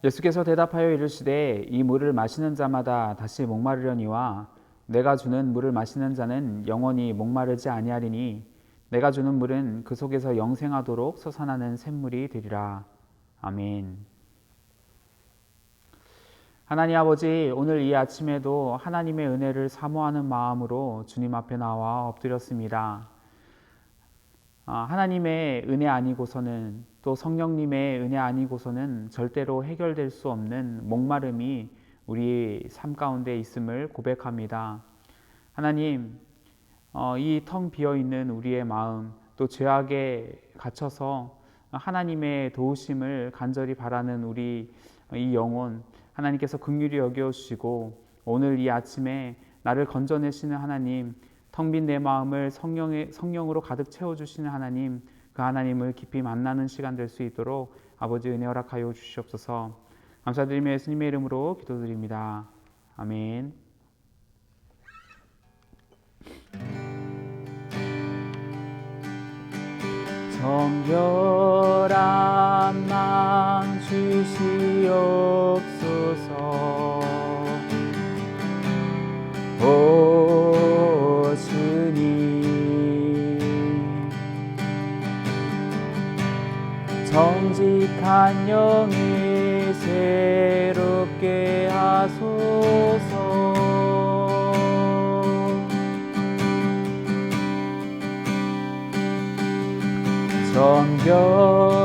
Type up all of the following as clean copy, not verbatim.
예수께서 대답하여 이르시되 이 물을 마시는 자마다 다시 목마르려니와 내가 주는 물을 마시는 자는 영원히 목마르지 아니하리니 내가 주는 물은 그 속에서 영생하도록 솟아나는 샘물이 되리라. 아멘. 하나님 아버지, 오늘 이 아침에도 하나님의 은혜를 사모하는 마음으로 주님 앞에 나와 엎드렸습니다. 하나님의 은혜 아니고서는, 또 성령님의 은혜 아니고서는 절대로 해결될 수 없는 목마름이 우리 삶 가운데 있음을 고백합니다. 하나님, 이 텅 비어있는 우리의 마음, 또 죄악에 갇혀서 하나님의 도우심을 간절히 바라는 우리 이 영혼, 하나님께서 긍휼히 여겨주시고 오늘 이 아침에 나를 건져내시는 하나님, 텅 빈 내 마음을 성령으로 가득 채워주시는 하나님, 그 하나님을 깊이 만나는 시간 될 수 있도록 아버지 은혜 허락하여 주시옵소서. 감사드리며 예수님의 이름으로 기도드립니다. 아멘. 정결한 마음 주시옵소서. 오 주님, 정직한 영을 새롭게 하소서.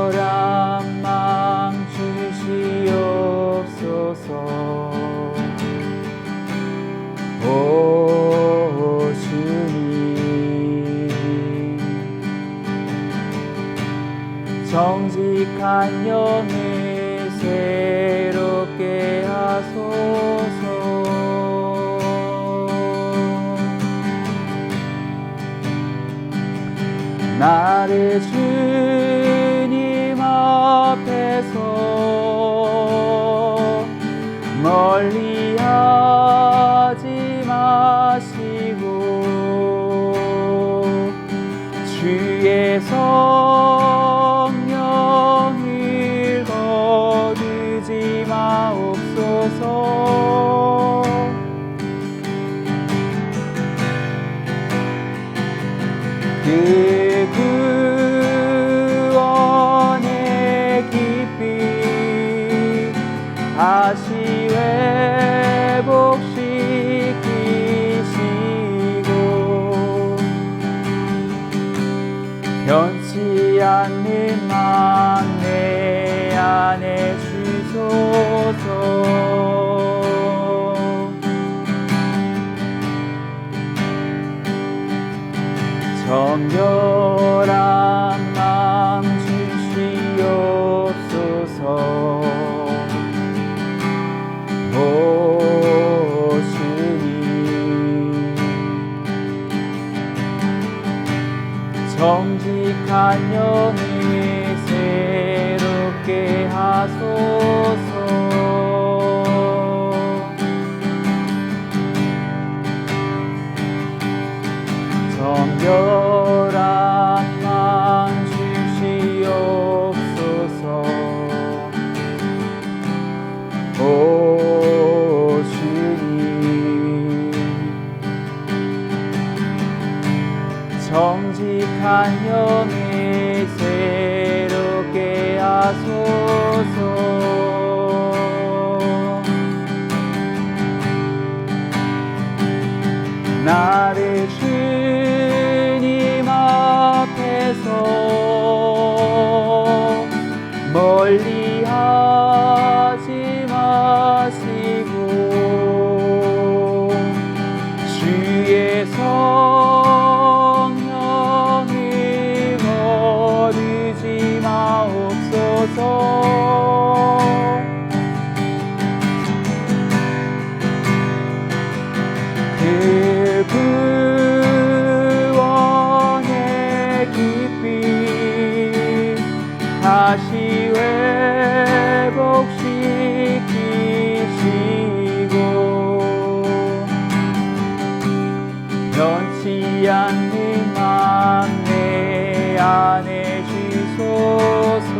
정결한 마음 주시옵소서. 오 주님, 정직한 영을 새롭게 하소서. 나를 주님 앞에서 멀리하지 마시고 주의 성령을 거두지 마옵소서. 그 구원의 깊이 다시 회복시키시고 변치 않는 마음 내 안에 주소서. 정결한 마음 주시옵소서. 오 주님, 정직한 영을 새롭게 하소서. 정결한 마음 주시옵소서. 오 주님, 정직한 영을 새롭게 하소서. 나를 주님 앞에서 멀리하지 마시고 주의 성령을 거두지 마옵소서. 그 구원의 깊이 다시 회복시키시고 변치 않는 마음 내 안에 주소서.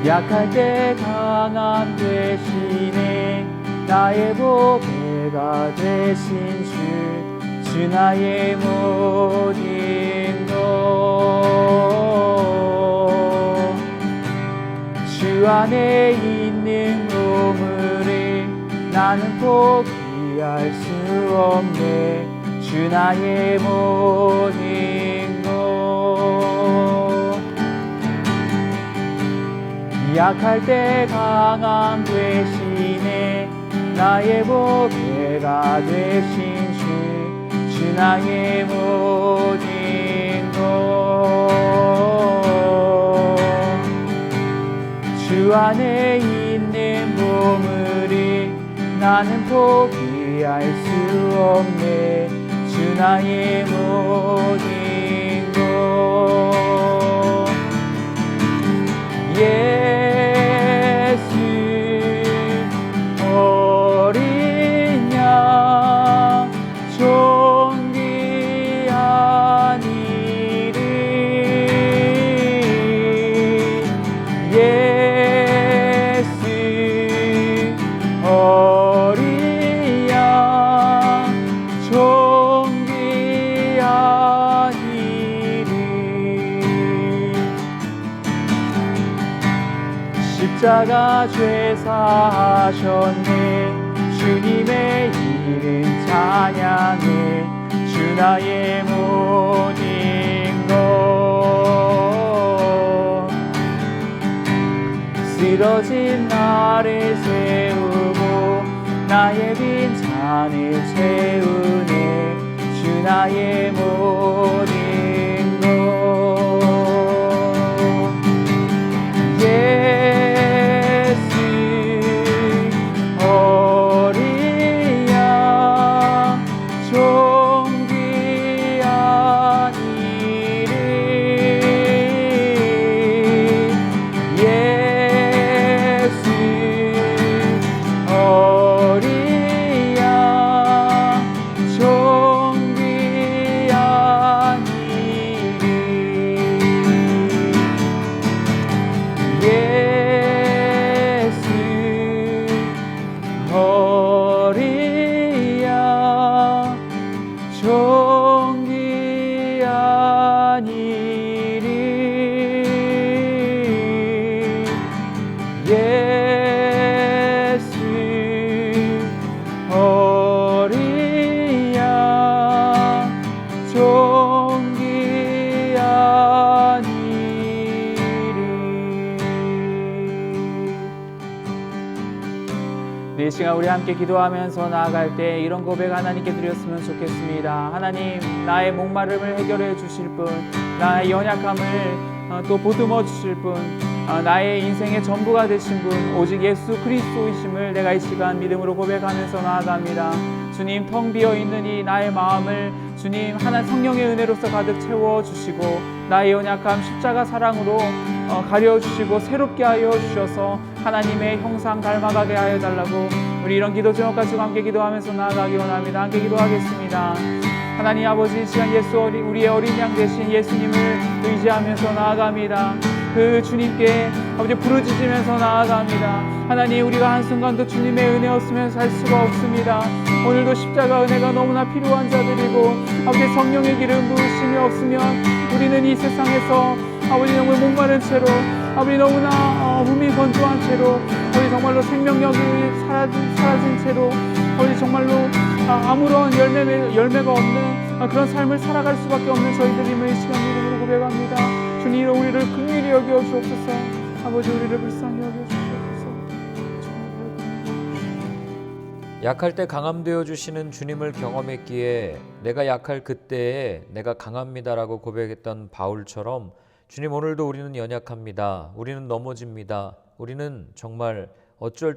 약할 때 강함 되시네 나의 보배가 되신 주 나의 모든 것 주 안에 있는 보물을 나는 포기할 수 없네 주 나의 모든 것 약할 때 강함 되시네 나의 보배가 되신 주 나의 모든 것 주 안에 있는 보물을 나는 포기할 수 없네 주 나의 모든 것 예수 어린 양 존귀한 이름 예수 어린 양 존귀한 이름 십자가 죄 사하셨네 주님의 이름 찬양해 주 나의 모든 것 쓰러진 나를 세우고 나의 빈잔을 채우네 주 나의 모든 것 예수 어린 양 존귀한 이름 예수 어린 양 존귀한 이름 예수 어린 양 존귀한 이름 예수 어린 양 존귀한 이름 이 시간 우리 함께 기도하면서 나아갈 때 이런 고백 하나님께 드렸으면 좋겠습니다. 하나님 나의 목마름을 해결해 주실 분 나의 연약함을 또 보듬어 주실 분 나의 인생의 전부가 되신 분 오직 예수 그리스도이심을 내가 이 시간 믿음으로 고백하면서 나아갑니다. 주님 텅 비어있는 이 나의 마음을 주님 하나 성령의 은혜로서 가득 채워주시고 나의 연약함 십자가 사랑으로 가려주시고 새롭게 하여 주셔서 하나님의 형상 닮아가게 하여 달라고 우리 이런 기도 제목 가지고 함께 기도하면서 나아가기 원합니다. 함께 기도하겠습니다. 하나님 아버지 이 시간 우리의 어린 양 되신 예수님을 의지하면서 나아갑니다. 그 주님께 아버지 부르짖으면서 나아갑니다. 하나님 우리가 한순간도 주님의 은혜 없으면 살 수가 없습니다. 오늘도 십자가 은혜가 너무나 필요한 자들이고 아버지 성령의 기름 부으심이 없으면 우리는 이 세상에서 아버지 정말 목마른 채로 아버지 너무나 몸이 건조한 채로 아버지 정말로 생명력이 사라진 채로 아버지 정말로 아무런 열매가 없는 그런 삶을 살아갈 수밖에 없는 저희들임을 이 시간 이름으로 고백합니다. 주님 우리를 긍휼히 여겨 주옵소서. 아버지 우리를 불쌍히 여겨 주옵소서. 약할 때 강함 되어 주시는 주님을 경험했기에 내가 약할 그때에 내가 강합니다라고 고백했던 바울처럼 주님 오늘도 우리는 연약합니다. 우리는 넘어집니다. 우리는 정말 어쩔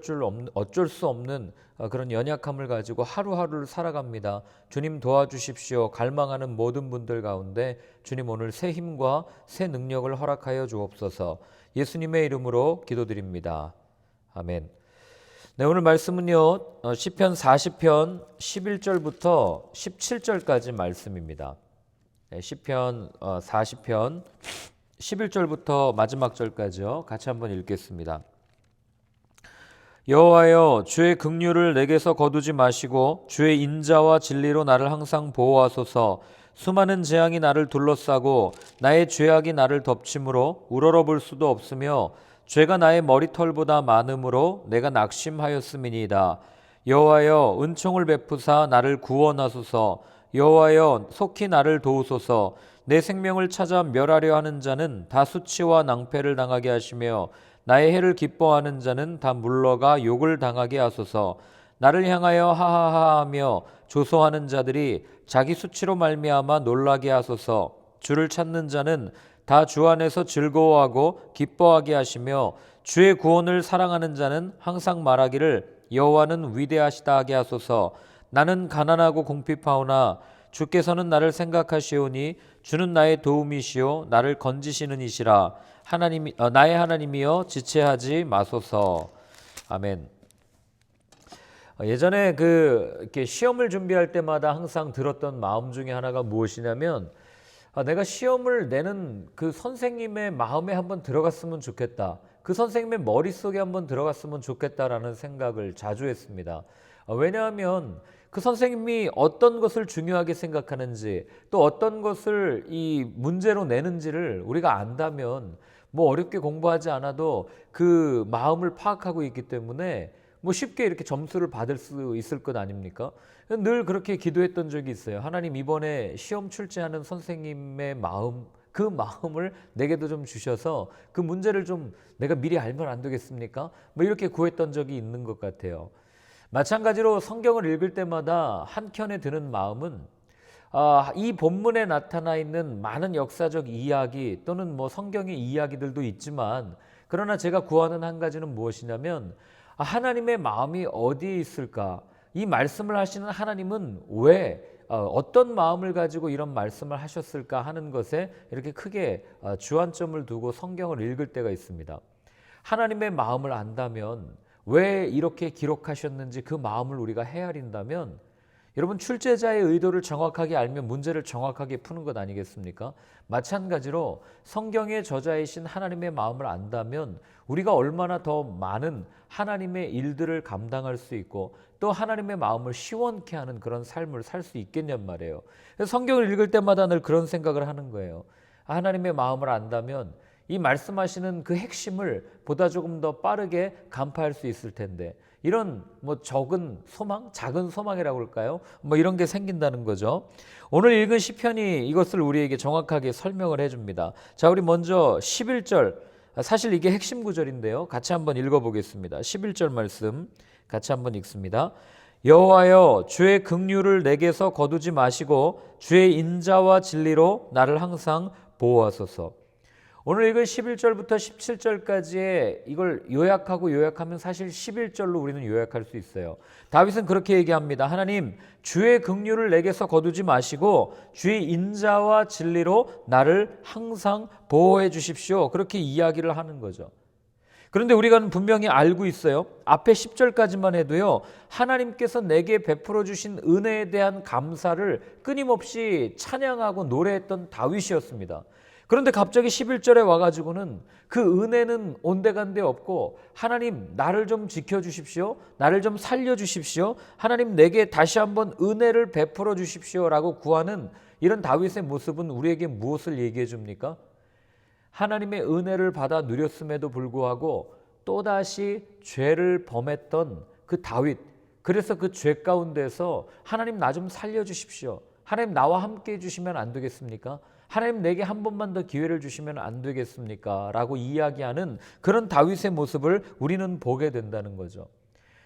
수 없는 그런 연약함을 가지고 하루하루를 살아갑니다. 주님 도와주십시오. 갈망하는 모든 분들 가운데 주님 오늘 새 힘과 새 능력을 허락하여 주옵소서. 예수님의 이름으로 기도드립니다. 아멘. 네, 오늘 말씀은요 시편 40편 11절부터 17절까지 말씀입니다. 네, 시편 40편 11절부터 마지막 절까지요. 같이 한번 읽겠습니다. 여호와여, 주의 긍휼을 내게서 거두지 마시고 주의 인자와 진리로 나를 항상 보호하소서. 수많은 재앙이 나를 둘러싸고 나의 죄악이 나를 덮침으로 우러러볼 수도 없으며 죄가 나의 머리털보다 많음으로 내가 낙심하였음이니이다. 여호와여, 은총을 베푸사 나를 구원하소서. 여호와여, 속히 나를 도우소서. 내 생명을 찾아 멸하려 하는 자는 다 수치와 낭패를 당하게 하시며 나의 해를 기뻐하는 자는 다 물러가 욕을 당하게 하소서. 나를 향하여 하하하하며 조소하는 자들이 자기 수치로 말미암아 놀라게 하소서. 주를 찾는 자는 다 주 안에서 즐거워하고 기뻐하게 하시며 주의 구원을 사랑하는 자는 항상 말하기를 여호와는 위대하시다 하게 하소서. 나는 가난하고 궁핍하오나 주께서는 나를 생각하시오니 주는 나의 도움이시오 나를 건지시는 이시라. 나의 하나님이여 지체하지 마소서. 아멘. 예전에 이렇게 시험을 준비할 때마다 항상 들었던 마음 중에 하나가 무엇이냐면, 내가 시험을 내는 그 선생님의 마음에 한번 들어갔으면 좋겠다. 그 선생님의 머릿속에 한번 들어갔으면 좋겠다라는 생각을 자주 했습니다. 왜냐하면 그 선생님이 어떤 것을 중요하게 생각하는지, 또 어떤 것을 이 문제로 내는지를 우리가 안다면 뭐 어렵게 공부하지 않아도 그 마음을 파악하고 있기 때문에 뭐 쉽게 이렇게 점수를 받을 수 있을 것 아닙니까? 늘 그렇게 기도했던 적이 있어요. 하나님, 이번에 시험 출제하는 선생님의 마음, 그 마음을 내게도 좀 주셔서 그 문제를 좀 내가 미리 알면 안 되겠습니까? 뭐 이렇게 구했던 적이 있는 것 같아요. 마찬가지로 성경을 읽을 때마다 한켠에 드는 마음은, 이 본문에 나타나 있는 많은 역사적 이야기 또는 뭐 성경의 이야기들도 있지만, 그러나 제가 구하는 한 가지는 무엇이냐면, 하나님의 마음이 어디에 있을까? 이 말씀을 하시는 하나님은 왜 어떤 마음을 가지고 이런 말씀을 하셨을까 하는 것에 이렇게 크게 주안점을 두고 성경을 읽을 때가 있습니다. 하나님의 마음을 안다면, 왜 이렇게 기록하셨는지 그 마음을 우리가 헤아린다면, 여러분, 출제자의 의도를 정확하게 알면 문제를 정확하게 푸는 것 아니겠습니까? 마찬가지로 성경의 저자이신 하나님의 마음을 안다면 우리가 얼마나 더 많은 하나님의 일들을 감당할 수 있고 또 하나님의 마음을 시원케 하는 그런 삶을 살 수 있겠냔 말이에요. 그래서 성경을 읽을 때마다 늘 그런 생각을 하는 거예요. 하나님의 마음을 안다면 이 말씀하시는 그 핵심을 보다 조금 더 빠르게 간파할 수 있을 텐데, 이런 뭐 적은 소망, 작은 소망이라고 할까요? 뭐 이런 게 생긴다는 거죠. 오늘 읽은 시편이 이것을 우리에게 정확하게 설명을 해줍니다. 자, 우리 먼저 11절, 사실 이게 핵심 구절인데요. 같이 한번 읽어보겠습니다. 11절 말씀 같이 한번 읽습니다. 여호와여, 주의 긍휼을 내게서 거두지 마시고 주의 인자와 진리로 나를 항상 보호하소서. 오늘 읽은 11절부터 17절까지의 이걸 요약하면 사실 11절로 우리는 요약할 수 있어요. 다윗은 그렇게 얘기합니다. 하나님, 주의 긍휼을 내게서 거두지 마시고 주의 인자와 진리로 나를 항상 보호해 주십시오. 그렇게 이야기를 하는 거죠. 그런데 우리가 분명히 알고 있어요. 앞에 10절까지만 해도요, 하나님께서 내게 베풀어 주신 은혜에 대한 감사를 끊임없이 찬양하고 노래했던 다윗이었습니다. 그런데 갑자기 11절에 와가지고는 그 은혜는 온데간데 없고, 하나님 나를 좀 지켜주십시오, 나를 좀 살려주십시오, 하나님 내게 다시 한번 은혜를 베풀어 주십시오 라고 구하는 이런 다윗의 모습은 우리에게 무엇을 얘기해 줍니까? 하나님의 은혜를 받아 누렸음에도 불구하고 또다시 죄를 범했던 그 다윗, 그래서 그 죄 가운데서 하나님 나 좀 살려주십시오, 하나님 나와 함께 해주시면 안 되겠습니까? 하나님 내게 한 번만 더 기회를 주시면 안 되겠습니까? 라고 이야기하는 그런 다윗의 모습을 우리는 보게 된다는 거죠.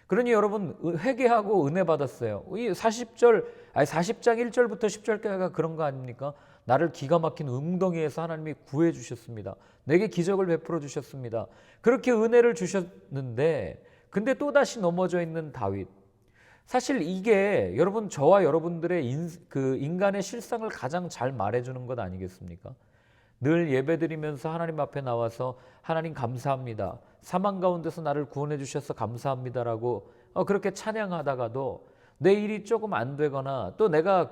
그러니 여러분, 회개하고 은혜 받았어요. 이 40장 1절부터 10절까지가 그런 거 아닙니까? 나를 기가 막힌 웅덩이에서 하나님이 구해 주셨습니다. 내게 기적을 베풀어 주셨습니다. 그렇게 은혜를 주셨는데, 근데 또다시 넘어져 있는 다윗. 사실 이게 여러분, 저와 여러분들의 인간의 실상을 가장 잘 말해주는 것 아니겠습니까? 늘 예배드리면서 하나님 앞에 나와서 하나님 감사합니다, 사망 가운데서 나를 구원해 주셔서 감사합니다라고 그렇게 찬양하다가도 내 일이 조금 안 되거나 또 내가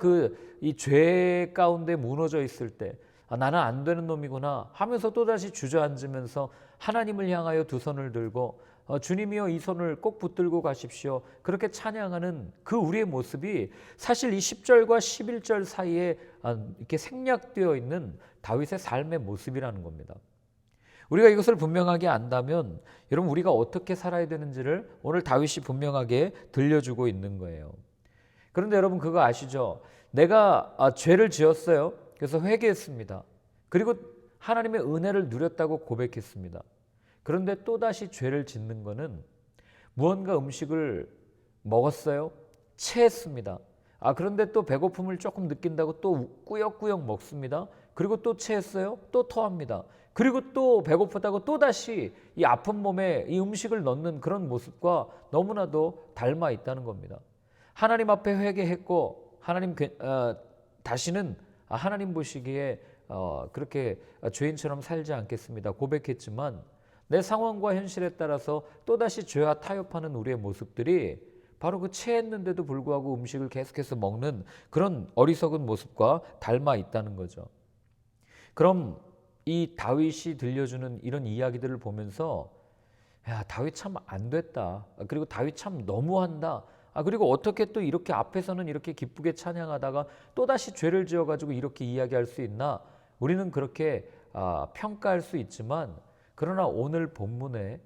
이 죄 가운데 무너져 있을 때, 나는 안 되는 놈이구나 하면서 또다시 주저앉으면서 하나님을 향하여 두 손을 들고 주님이여 이 손을 꼭 붙들고 가십시오. 그렇게 찬양하는 그 우리의 모습이 사실 이 10절과 11절 사이에 이렇게 생략되어 있는 다윗의 삶의 모습이라는 겁니다. 우리가 이것을 분명하게 안다면 여러분 우리가 어떻게 살아야 되는지를 오늘 다윗이 분명하게 들려주고 있는 거예요. 그런데 여러분 그거 아시죠? 내가 죄를 지었어요. 그래서 회개했습니다. 그리고 하나님의 은혜를 누렸다고 고백했습니다. 그런데 또다시 죄를 짓는 것은 무언가 음식을 먹었어요. 체했습니다. 그런데 또 배고픔을 조금 느낀다고 또 꾸역꾸역 먹습니다. 그리고 또 체했어요. 또 토합니다. 그리고 또 배고프다고 또다시 이 아픈 몸에 이 음식을 넣는 그런 모습과 너무나도 닮아 있다는 겁니다. 하나님 앞에 회개했고 하나님 다시는 하나님 보시기에 그렇게 죄인처럼 살지 않겠습니다. 고백했지만 내 상황과 현실에 따라서 또다시 죄와 타협하는 우리의 모습들이 바로 그 체했는데도 불구하고 음식을 계속해서 먹는 그런 어리석은 모습과 닮아 있다는 거죠. 그럼 이 다윗이 들려주는 이런 이야기들을 보면서 야, 다윗 참 안 됐다. 그리고 다윗 참 너무한다. 그리고 어떻게 또 이렇게 앞에서는 이렇게 기쁘게 찬양하다가 또다시 죄를 지어가지고 이렇게 이야기할 수 있나? 우리는 그렇게 평가할 수 있지만 그러나 오늘 본문에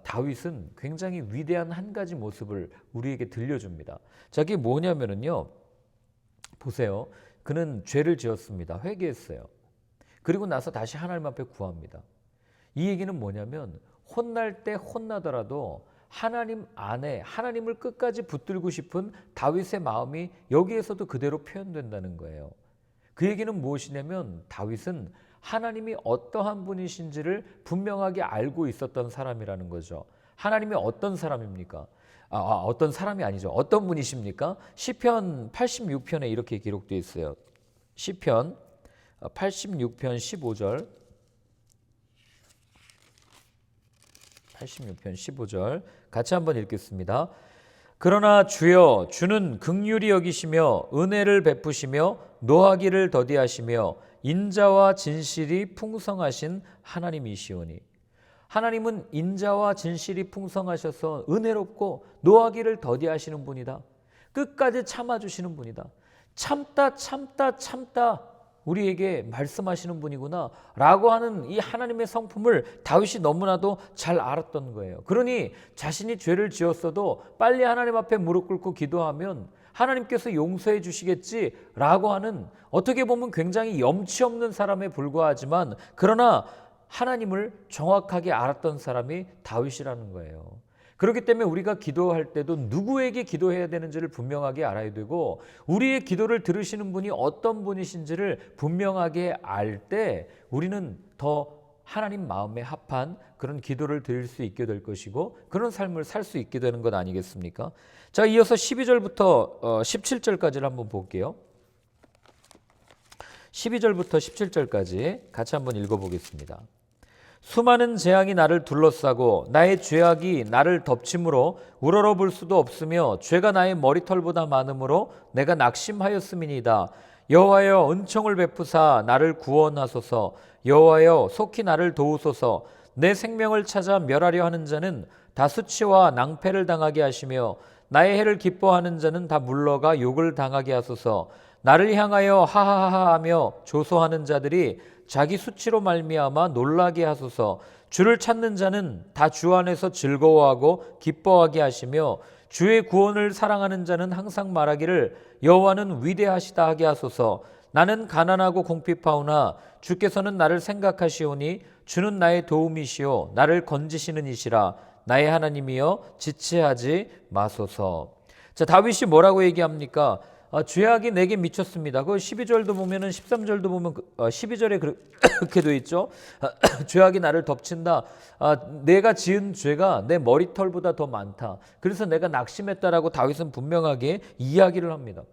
다윗은 굉장히 위대한 한 가지 모습을 우리에게 들려줍니다. 자, 그게 뭐냐면요. 보세요. 그는 죄를 지었습니다. 회개했어요. 그리고 나서 다시 하나님 앞에 구합니다. 이 얘기는 뭐냐면 혼날 때 혼나더라도 하나님 안에 하나님을 끝까지 붙들고 싶은 다윗의 마음이 여기에서도 그대로 표현된다는 거예요. 그 얘기는 무엇이냐면 다윗은 하나님이 어떠한 분이신지를 분명하게 알고 있었던 사람이라는 거죠. 하나님이 어떤 사람입니까? 어떤 사람이 아니죠. 어떤 분이십니까? 시편 86편에 이렇게 기록되어 있어요. 시편 86편 15절 86편 15절 같이 한번 읽겠습니다. 그러나 주여 주는 긍휼히 여기시며 은혜를 베푸시며 노하기를 더디하시며 인자와 진실이 풍성하신 하나님이시오니. 하나님은 인자와 진실이 풍성하셔서 은혜롭고 노하기를 더디하시는 분이다. 끝까지 참아주시는 분이다. 참다 우리에게 말씀하시는 분이구나 라고 하는 이 하나님의 성품을 다윗이 너무나도 잘 알았던 거예요. 그러니 자신이 죄를 지었어도 빨리 하나님 앞에 무릎 꿇고 기도하면 하나님께서 용서해 주시겠지라고 하는 어떻게 보면 굉장히 염치 없는 사람에 불과하지만 그러나 하나님을 정확하게 알았던 사람이 다윗이라는 거예요. 그렇기 때문에 우리가 기도할 때도 누구에게 기도해야 되는지를 분명하게 알아야 되고 우리의 기도를 들으시는 분이 어떤 분이신지를 분명하게 알 때 우리는 더 하나님 마음에 합한 그런 기도를 드릴 수 있게 될 것이고 그런 삶을 살 수 있게 되는 것 아니겠습니까? 자, 이어서 12절부터 17절까지를 한번 볼게요. 12절부터 17절까지 같이 한번 읽어보겠습니다. 수많은 재앙이 나를 둘러싸고 나의 죄악이 나를 덮침으로 우러러볼 수도 없으며 죄가 나의 머리털보다 많음으로 내가 낙심하였음이니이다. 여호와여 은총을 베푸사 나를 구원하소서. 여호와여 속히 나를 도우소서. 내 생명을 찾아 멸하려 하는 자는 다 수치와 낭패를 당하게 하시며 나의 해를 기뻐하는 자는 다 물러가 욕을 당하게 하소서. 나를 향하여 하하하하 하며 조소하는 자들이 자기 수치로 말미암아 놀라게 하소서. 주를 찾는 자는 다 주 안에서 즐거워하고 기뻐하게 하시며 주의 구원을 사랑하는 자는 항상 말하기를 여호와는 위대하시다 하게 하소서. 나는 가난하고 궁핍하오나 주께서는 나를 생각하시오니 주는 나의 도움이시오 나를 건지시는 이시라. 나의 하나님이여 지체하지 마소서. 자, 다윗이 뭐라고 얘기합니까? 죄악이 내게 미쳤습니다. 그 12절도 보면은 13절도 보면 12절에 그렇게 돼 있죠. 죄악이 나를 덮친다. 내가 지은 죄가 내 머리털보다 더 많다. 그래서 내가 낙심했다라고 다윗은 분명하게 이야기를 합니다.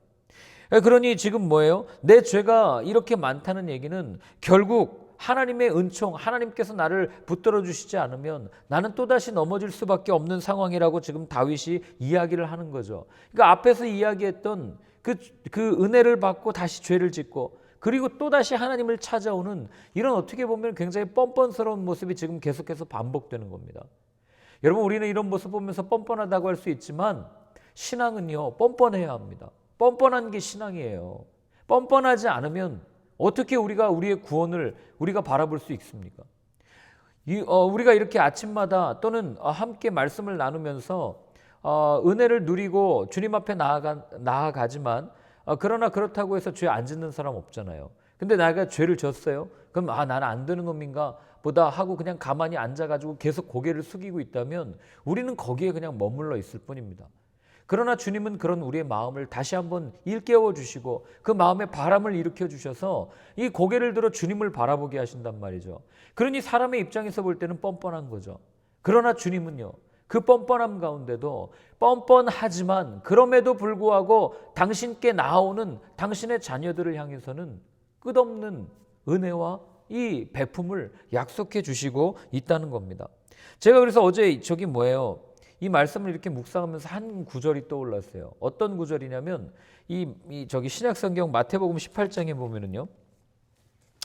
그러니 지금 뭐예요? 내 죄가 이렇게 많다는 얘기는 결국 하나님의 은총, 하나님께서 나를 붙들어 주시지 않으면 나는 또다시 넘어질 수밖에 없는 상황이라고 지금 다윗이 이야기를 하는 거죠. 그러니까 앞에서 이야기했던 그 은혜를 받고 다시 죄를 짓고 그리고 또다시 하나님을 찾아오는 이런 어떻게 보면 굉장히 뻔뻔스러운 모습이 지금 계속해서 반복되는 겁니다. 여러분, 우리는 이런 모습 보면서 뻔뻔하다고 할 수 있지만 신앙은요, 뻔뻔해야 합니다. 뻔뻔한 게 신앙이에요. 뻔뻔하지 않으면 어떻게 우리의 구원을 우리가 바라볼 수 있습니까? 우리가 이렇게 아침마다 또는 함께 말씀을 나누면서 은혜를 누리고 주님 앞에 나아가지만 그러나 그렇다고 해서 죄 안 짓는 사람 없잖아요. 근데 내가 죄를 졌어요? 그럼 나는 안 되는 놈인가 보다 하고 그냥 가만히 앉아가지고 계속 고개를 숙이고 있다면 우리는 거기에 그냥 머물러 있을 뿐입니다. 그러나 주님은 그런 우리의 마음을 다시 한번 일깨워 주시고 그 마음에 바람을 일으켜 주셔서 이 고개를 들어 주님을 바라보게 하신단 말이죠. 그러니 사람의 입장에서 볼 때는 뻔뻔한 거죠. 그러나 주님은요, 그 뻔뻔함 가운데도 뻔뻔하지만 그럼에도 불구하고 당신께 나아오는 당신의 자녀들을 향해서는 끝없는 은혜와 이 베품을 약속해 주시고 있다는 겁니다. 제가 그래서 어제 이 말씀을 이렇게 묵상하면서 한 구절이 떠올랐어요. 어떤 구절이냐면 저기 신약성경 마태복음 18장에 보면은요,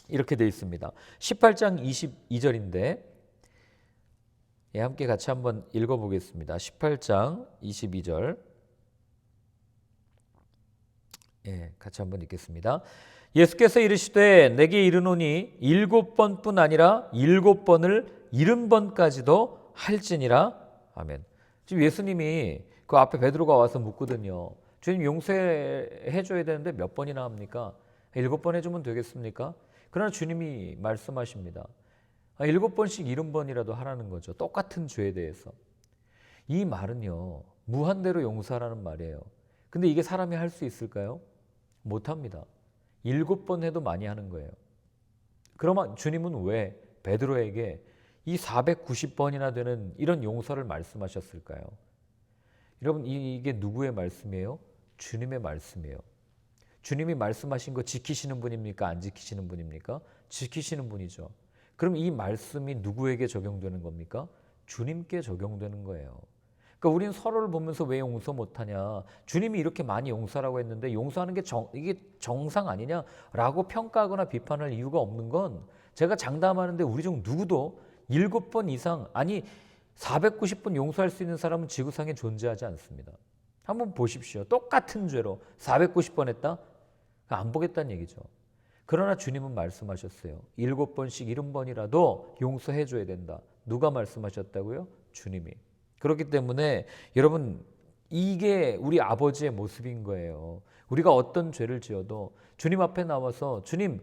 이렇게 되어 있습니다. 18장 22절인데 함께 같이 한번 읽어보겠습니다. 18장 22절 같이 한번 읽겠습니다. 예수께서 이르시되 내게 이르노니 7번뿐 아니라 7번을 70번까지도 할지니라. 아멘. 지금 예수님이 그 앞에 베드로가 와서 묻거든요. 주님, 용서해 줘야 되는데 몇 번이나 합니까? 7번 해주면 되겠습니까? 그러나 주님이 말씀하십니다. 7번씩 70번이라도 하라는 거죠. 똑같은 죄에 대해서. 이 말은요, 무한대로 용서하라는 말이에요. 근데 이게 사람이 할 수 있을까요? 못합니다. 7번 해도 많이 하는 거예요. 그러면 주님은 왜 베드로에게 이 490번이나 되는 이런 용서를 말씀하셨을까요? 여러분, 이게 누구의 말씀이에요? 주님의 말씀이에요. 주님이 말씀하신 거 지키시는 분입니까? 안 지키시는 분입니까? 지키시는 분이죠. 그럼 이 말씀이 누구에게 적용되는 겁니까? 주님께 적용되는 거예요. 그러니까 우리는 서로를 보면서 왜 용서 못하냐, 주님이 이렇게 많이 용서라고 했는데 용서하는 게 이게 정상 아니냐라고 평가하거나 비판할 이유가 없는 건, 제가 장담하는데 우리 중 누구도 7번 이상, 아니 490번 용서할 수 있는 사람은 지구상에 존재하지 않습니다. 한번 보십시오. 똑같은 죄로 490번 했다? 안 보겠다는 얘기죠. 그러나 주님은 말씀하셨어요. 7번씩 70번이라도 용서해 줘야 된다. 누가 말씀하셨다고요? 주님이. 그렇기 때문에 여러분, 이게 우리 아버지의 모습인 거예요. 우리가 어떤 죄를 지어도 주님 앞에 나와서 주님,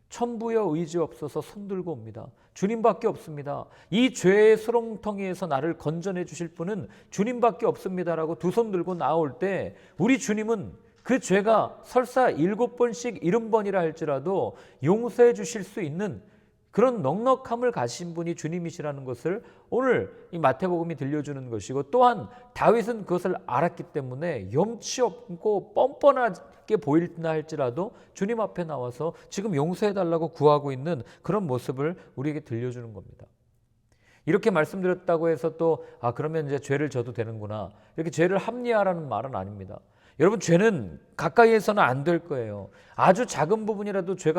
천부여 의지 없어서 손들고 옵니다. 주님밖에 없습니다. 이 죄의 수렁텅이에서 나를 건져내 주실 분은 주님밖에 없습니다라고 두 손 들고 나올 때 우리 주님은 그 죄가 설사 7번씩 70번이라 할지라도 용서해 주실 수 있는 그런 넉넉함을 가신 분이 주님이시라는 것을 오늘 이 마태복음이 들려주는 것이고, 또한 다윗은 그것을 알았기 때문에 염치 없고 뻔뻔하게 보일나 할지라도 주님 앞에 나와서 지금 용서해달라고 구하고 있는 그런 모습을 우리에게 들려주는 겁니다. 이렇게 말씀드렸다고 해서 또 그러면 이제 죄를 져도 되는구나, 이렇게 죄를 합리화하라는 말은 아닙니다. 여러분, 죄는 가까이에서는 안 될 거예요. 아주 작은 부분이라도 죄에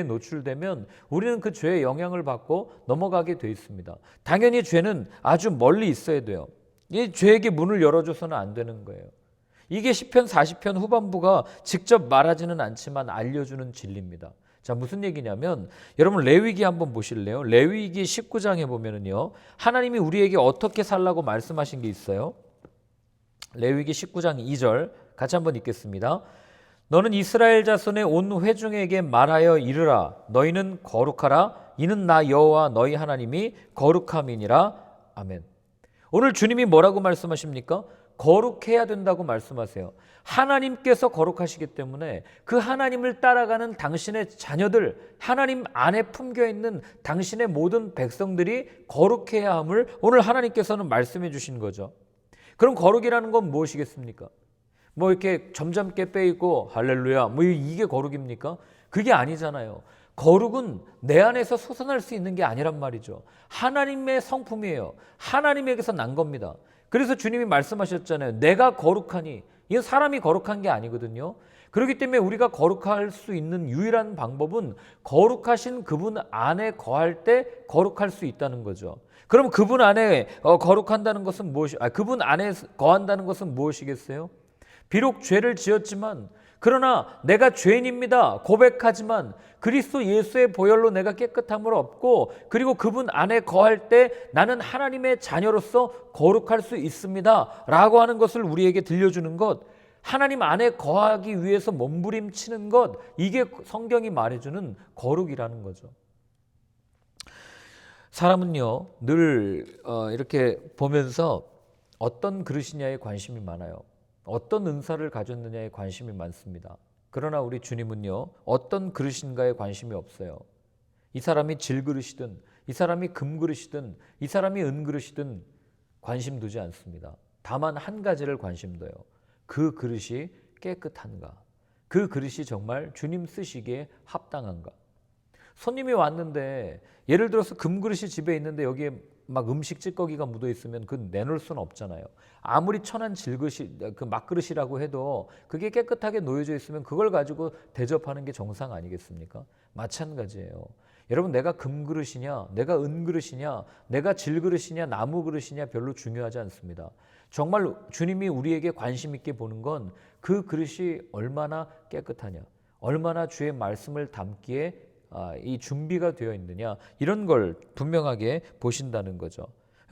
노출되면 우리는 그 죄의 영향을 받고 넘어가게 돼 있습니다. 당연히 죄는 아주 멀리 있어야 돼요. 이 죄에게 문을 열어줘서는 안 되는 거예요. 이게 시편 40편 후반부가 직접 말하지는 않지만 알려주는 진리입니다. 자, 무슨 얘기냐면 여러분, 레위기 한번 보실래요? 레위기 19장에 보면은요, 하나님이 우리에게 어떻게 살라고 말씀하신 게 있어요. 레위기 19장 2절 같이 한번 읽겠습니다. 너는 이스라엘 자손의 온 회중에게 말하여 이르라. 너희는 거룩하라. 이는 나 여호와 너희 하나님이 거룩함이니라. 아멘. 오늘 주님이 뭐라고 말씀하십니까? 거룩해야 된다고 말씀하세요. 하나님께서 거룩하시기 때문에 그 하나님을 따라가는 당신의 자녀들, 하나님 안에 품겨있는 당신의 모든 백성들이 거룩해야 함을 오늘 하나님께서는 말씀해 주신 거죠. 그럼 거룩이라는 건 무엇이겠습니까? 이렇게 점잖게 빼입고 할렐루야 이게 거룩입니까? 그게 아니잖아요. 거룩은 내 안에서 솟아날 수 있는 게 아니란 말이죠. 하나님의 성품이에요. 하나님에게서 난 겁니다. 그래서 주님이 말씀하셨잖아요. 내가 거룩하니. 이건 사람이 거룩한 게 아니거든요. 그렇기 때문에 우리가 거룩할 수 있는 유일한 방법은 거룩하신 그분 안에 거할 때 거룩할 수 있다는 거죠. 그럼 그분 안에 거룩한다는 것은 그분 안에 거한다는 것은 무엇이겠어요? 비록 죄를 지었지만, 그러나 내가 죄인입니다 고백하지만 그리스도 예수의 보혈로 내가 깨끗함을 얻고, 그리고 그분 안에 거할 때 나는 하나님의 자녀로서 거룩할 수 있습니다 라고 하는 것을 우리에게 들려주는 것, 하나님 안에 거하기 위해서 몸부림치는 것, 이게 성경이 말해주는 거룩이라는 거죠. 사람은요 늘 이렇게 보면서 어떤 그릇이냐에 관심이 많아요. 어떤 은사를 가졌느냐에 관심이 많습니다. 그러나 우리 주님은요 어떤 그릇인가에 관심이 없어요. 이 사람이 질그릇이든 이 사람이 금그릇이든 이 사람이 은그릇이든 관심 두지 않습니다. 다만 한 가지를 관심 둬요. 그 그릇이 깨끗한가? 그 그릇이 정말 주님 쓰시기에 합당한가? 손님이 왔는데 예를 들어서 금그릇이 집에 있는데 여기에 막 음식 찌꺼기가 묻어 있으면 그 내놓을 수는 없잖아요. 아무리 천한 질그릇이 그 막그릇이라고 해도 그게 깨끗하게 놓여져 있으면 그걸 가지고 대접하는 게 정상 아니겠습니까? 마찬가지예요. 여러분, 내가 금그릇이냐 내가 은그릇이냐 내가 질그릇이냐 나무그릇이냐 별로 중요하지 않습니다. 정말 주님이 우리에게 관심 있게 보는 건 그 그릇이 얼마나 깨끗하냐, 얼마나 주의 말씀을 담기에 이 준비가 되어 있느냐, 이런 걸 분명하게 보신다는 거죠.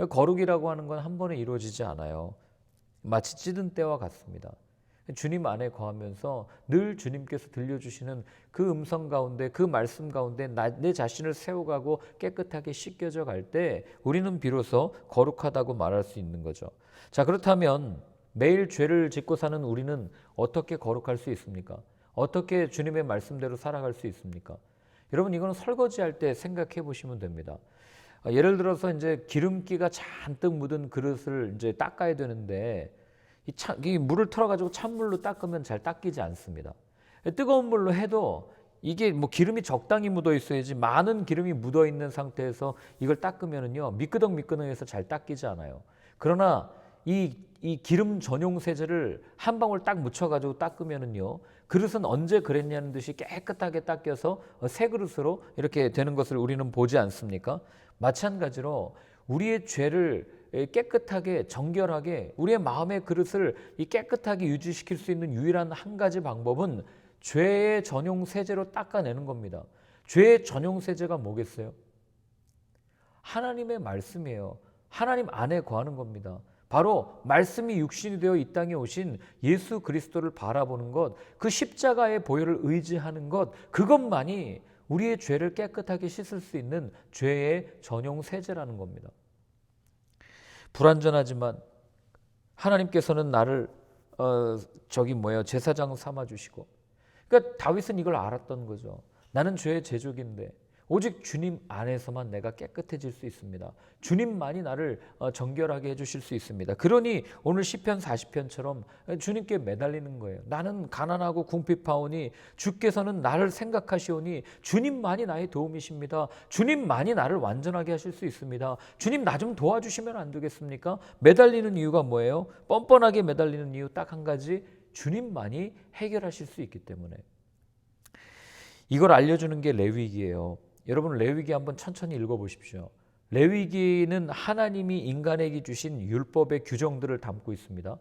거룩이라고 하는 건 한 번에 이루어지지 않아요. 마치 찌든 때와 같습니다. 주님 안에 거하면서 늘 주님께서 들려주시는 그 음성 가운데, 그 말씀 가운데 내 자신을 세워가고 깨끗하게 씻겨져 갈 때 우리는 비로소 거룩하다고 말할 수 있는 거죠. 자, 그렇다면 매일 죄를 짓고 사는 우리는 어떻게 거룩할 수 있습니까? 어떻게 주님의 말씀대로 살아갈 수 있습니까? 여러분, 이거는 설거지할 때 생각해 보시면 됩니다. 예를 들어서 이제 기름기가 잔뜩 묻은 그릇을 이제 닦아야 되는데 이 물을 틀어가지고 찬물로 닦으면 잘 닦이지 않습니다. 뜨거운 물로 해도 이게 뭐 기름이 적당히 묻어 있어야지, 많은 기름이 묻어 있는 상태에서 이걸 닦으면은요 미끄덩미끄덩해서 잘 닦이지 않아요. 그러나 이 기름 전용 세제를 한 방울 딱 묻혀가지고 닦으면은요 그릇은 언제 그랬냐는 듯이 깨끗하게 닦여서 새 그릇으로 이렇게 되는 것을 우리는 보지 않습니까? 마찬가지로 우리의 죄를 깨끗하게 정결하게 우리의 마음의 그릇을 이 깨끗하게 유지시킬 수 있는 유일한 한 가지 방법은 죄의 전용 세제로 닦아내는 겁니다. 죄의 전용 세제가 뭐겠어요? 하나님의 말씀이에요. 하나님 안에 거하는 겁니다. 바로 말씀이 육신이 되어 이 땅에 오신 예수 그리스도를 바라보는 것, 그 십자가의 보혈을 의지하는 것, 그것만이 우리의 죄를 깨끗하게 씻을 수 있는 죄의 전용 세제라는 겁니다. 불완전하지만 하나님께서는 나를 제사장 삼아주시고, 그러니까 다윗은 이걸 알았던 거죠. 나는 죄의 제족인데 오직 주님 안에서만 내가 깨끗해질 수 있습니다. 주님만이 나를 정결하게 해주실 수 있습니다. 그러니 오늘 시편 40편처럼 주님께 매달리는 거예요. 나는 가난하고 궁핍하오니 주께서는 나를 생각하시오니 주님만이 나의 도움이십니다. 주님만이 나를 완전하게 하실 수 있습니다. 주님, 나 좀 도와주시면 안 되겠습니까? 매달리는 이유가 뭐예요? 뻔뻔하게 매달리는 이유 딱 한 가지, 주님만이 해결하실 수 있기 때문에. 이걸 알려주는 게 레위기예요. 여러분, 레위기 한번 천천히 읽어보십시오. 레위기는 하나님이 인간에게 주신 율법의 규정들을 담고 있습니다.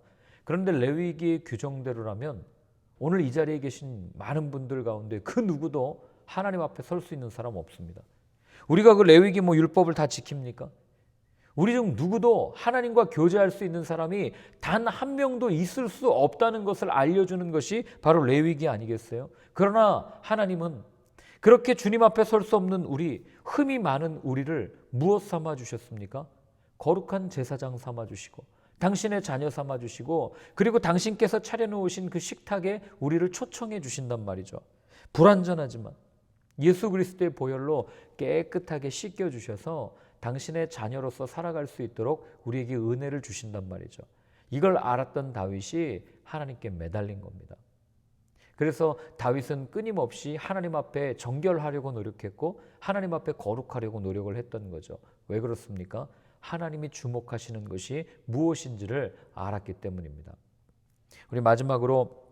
그런데 레위기의 규정대로라면 오늘 이 자리에 계신 많은 분들 가운데 그 누구도 하나님 앞에 설 수 있는 사람 없습니다. 우리가 그 레위기 율법을 다 지킵니까? 우리 중 누구도 하나님과 교제할 수 있는 사람이 단 한 명도 있을 수 없다는 것을 알려주는 것이 바로 레위기 아니겠어요? 그러나 하나님은 그렇게 주님 앞에 설 수 없는 우리, 흠이 많은 우리를 무엇 삼아 주셨습니까? 거룩한 제사장 삼아 주시고 당신의 자녀 삼아 주시고, 그리고 당신께서 차려놓으신 그 식탁에 우리를 초청해 주신단 말이죠. 불완전하지만 예수 그리스도의 보혈로 깨끗하게 씻겨 주셔서 당신의 자녀로서 살아갈 수 있도록 우리에게 은혜를 주신단 말이죠. 이걸 알았던 다윗이 하나님께 매달린 겁니다. 그래서 다윗은 끊임없이 하나님 앞에 정결하려고 노력했고 하나님 앞에 거룩하려고 노력을 했던 거죠. 왜 그렇습니까? 하나님이 주목하시는 것이 무엇인지를 알았기 때문입니다. 우리 마지막으로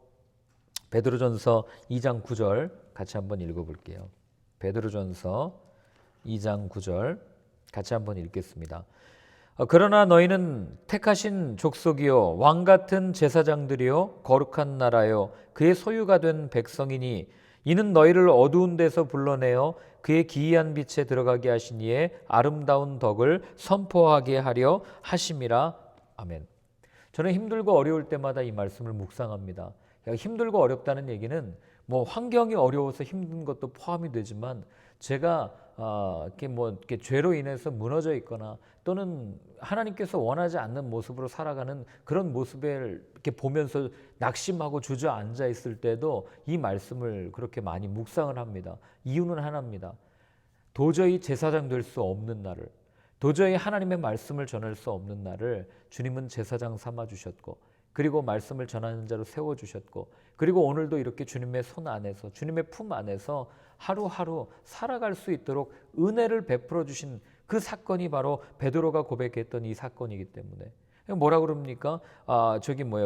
베드로전서 2장 9절 같이 한번 읽어볼게요. 베드로전서 2장 9절 같이 한번 읽겠습니다. 그러나 너희는 택하신 족속이요 왕 같은 제사장들이요 거룩한 나라요 그의 소유가 된 백성이니 이는 너희를 어두운 데서 불러내어 그의 기이한 빛에 들어가게 하신 이의 아름다운 덕을 선포하게 하려 하심이라. 아멘. 저는 힘들고 어려울 때마다 이 말씀을 묵상합니다. 힘들고 어렵다는 얘기는 뭐 환경이 어려워서 힘든 것도 포함이 되지만 제가 이렇게 죄로 인해서 무너져 있거나 또는 하나님께서 원하지 않는 모습으로 살아가는 그런 모습을 이렇게 보면서 낙심하고 주저앉아 있을 때도 이 말씀을 그렇게 많이 묵상을 합니다. 이유는 하나입니다. 도저히 제사장 될 수 없는 나를, 도저히 하나님의 말씀을 전할 수 없는 나를 주님은 제사장 삼아 주셨고, 그리고 말씀을 전하는 자로 세워주셨고, 그리고 오늘도 이렇게 주님의 손 안에서, 주님의 품 안에서 하루하루 살아갈 수 있도록 은혜를 베풀어 주신 그 사건이 바로 베드로가 고백했던 이 사건이기 때문에 뭐라 그럽니까?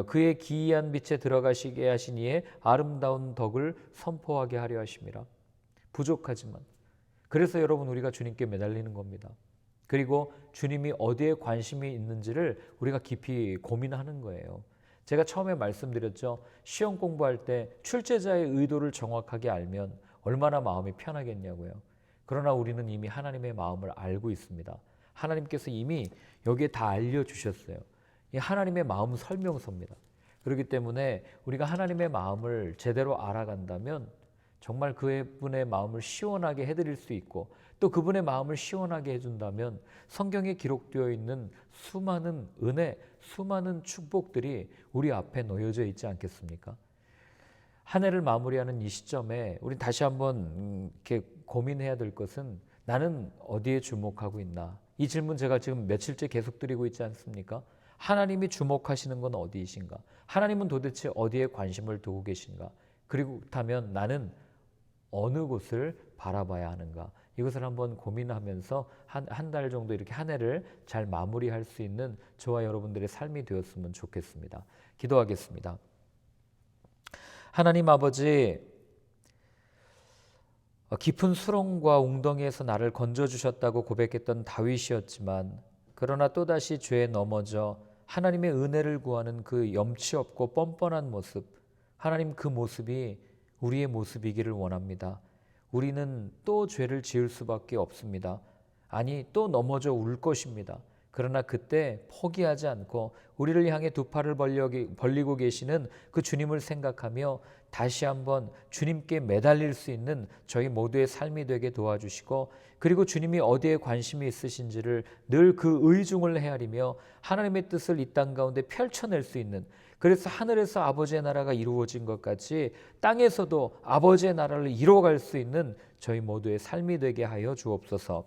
그의 기이한 빛에 들어가시게 하신 이의 아름다운 덕을 선포하게 하려 하심이라. 부족하지만 그래서 여러분 우리가 주님께 매달리는 겁니다. 그리고 주님이 어디에 관심이 있는지를 우리가 깊이 고민하는 거예요. 제가 처음에 말씀드렸죠. 시험 공부할 때 출제자의 의도를 정확하게 알면 얼마나 마음이 편하겠냐고요. 그러나 우리는 이미 하나님의 마음을 알고 있습니다. 하나님께서 이미 여기에 다 알려주셨어요. 이 하나님의 마음 설명서입니다. 그렇기 때문에 우리가 하나님의 마음을 제대로 알아간다면 정말 그분의 마음을 시원하게 해드릴 수 있고, 또 그분의 마음을 시원하게 해준다면 성경에 기록되어 있는 수많은 은혜, 수많은 축복들이 우리 앞에 놓여져 있지 않겠습니까? 한 해를 마무리하는 이 시점에 우리 다시 한번 이렇게 고민해야 될 것은, 나는 어디에 주목하고 있나? 이 질문 제가 지금 며칠째 계속 드리고 있지 않습니까? 하나님이 주목하시는 건 어디이신가? 하나님은 도대체 어디에 관심을 두고 계신가? 그렇다면 나는 어느 곳을 바라봐야 하는가? 이것을 한번 고민하면서 한 달 정도 이렇게 한 해를 잘 마무리할 수 있는 저와 여러분들의 삶이 되었으면 좋겠습니다. 기도하겠습니다. 하나님 아버지, 깊은 수렁과 웅덩이에서 나를 건져주셨다고 고백했던 다윗이었지만, 그러나 또다시 죄에 넘어져 하나님의 은혜를 구하는 그 염치 없고 뻔뻔한 모습, 하나님 그 모습이 우리의 모습이기를 원합니다. 우리는 또 죄를 지을 수밖에 없습니다. 아니, 또 넘어져 울 것입니다. 그러나 그때 포기하지 않고 우리를 향해 두 팔을 벌리고 계시는 그 주님을 생각하며 다시 한번 주님께 매달릴 수 있는 저희 모두의 삶이 되게 도와주시고, 그리고 주님이 어디에 관심이 있으신지를 늘 그 의중을 헤아리며 하나님의 뜻을 이 땅 가운데 펼쳐낼 수 있는, 그래서 하늘에서 아버지의 나라가 이루어진 것 같이 땅에서도 아버지의 나라를 이루어갈 수 있는 저희 모두의 삶이 되게 하여 주옵소서.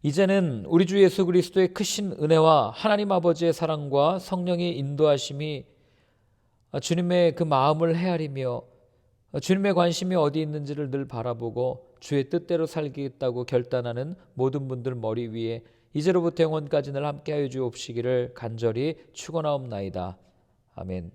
이제는 우리 주 예수 그리스도의 크신 은혜와 하나님 아버지의 사랑과 성령의 인도하심이 주님의 그 마음을 헤아리며 주님의 관심이 어디 있는지를 늘 바라보고 주의 뜻대로 살겠다고 결단하는 모든 분들 머리 위에 이제로부터 영원까지 늘 함께하여 주옵시기를 간절히 축원하옵나이다. 아멘.